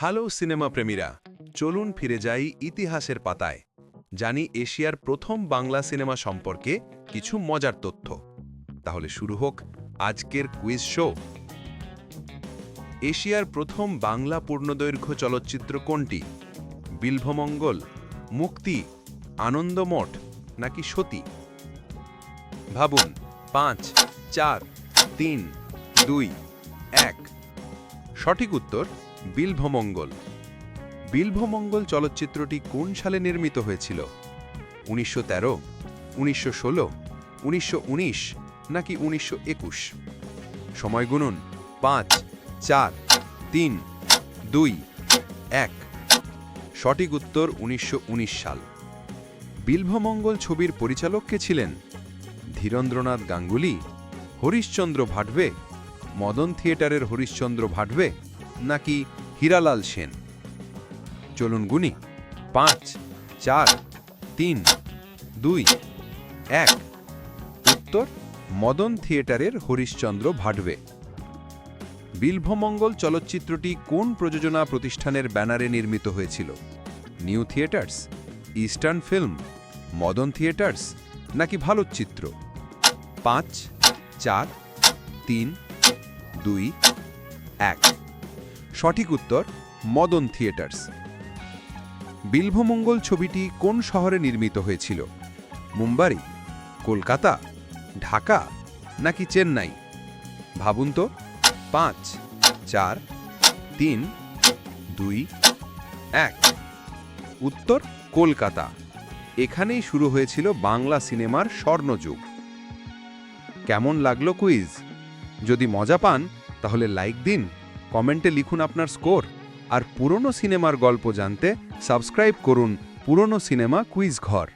Hello cinema প্রেমীরা, চলুন ফিরে যাই ইতিহাসের পাতায়। জানি এশিয়ার প্রথম বাংলা সিনেমা সম্পর্কে কিছু মজার তথ্য। তাহলে শুরু হোক আজকের কুইজ শো। এশিয়ার প্রথম বাংলা পূর্ণদৈর্ঘ্য চলচ্চিত্র কোনটি? বিল্ভমঙ্গল, মুক্তি, আনন্দমঠ নাকি সতী? ভাবুন। 5, 4, 3, 2, 1। সঠিক উত্তর বিল্ভমঙ্গল। বিল্ভমঙ্গল চলচ্চিত্রটি কোন সালে নির্মিত হয়েছিল? 1913, 1916, 1919 নাকি 1921? সময় গুনুন। 5, 4, 3, 2, 1। সঠিক উত্তর 1919 সাল। বিল্ভমঙ্গল ছবির পরিচালক কে ছিলেন? ধীরেন্দ্রনাথ গাঙ্গুলি, হরিশচন্দ্র ভাটভে, মদন থিয়েটারের হরিশচন্দ্র ভাটভে নাকি হীরালাল সেন? চলুন গুনি। 5, 4, 3, 2, 1। উত্তর মদন থিয়েটারের হরিশচন্দ্র ভাটভে। বিল্ভমঙ্গল চলচ্চিত্রটি কোন প্রযোজনা প্রতিষ্ঠানের ব্যানারে নির্মিত হয়েছিল? New theatres, eastern film, Madan theatres নাকি ভালোচিত্র? 5, 4, 3, 2, 1। সঠিক উত্তর মদন থিয়েটার্স। বিল্ভমঙ্গল ছবিটি কোন শহরে নির্মিত হয়েছিল? মুম্বাই, কলকাতা, ঢাকা নাকি চেন্নাই? ভাবুন তো। 5, 4, 3, 2, 1। উত্তর কলকাতা। এখানেই শুরু হয়েছিল বাংলা সিনেমার স্বর্ণযুগ। কেমন লাগলো কুইজ? যদি মজা পান তাহলে লাইক দিন, কমেন্টে লিখুন আপনার স্কোর, আর পুরনো সিনেমার গল্প জানতে সাবস্ক্রাইব করুন পুরনো সিনেমা কুইজ ঘর।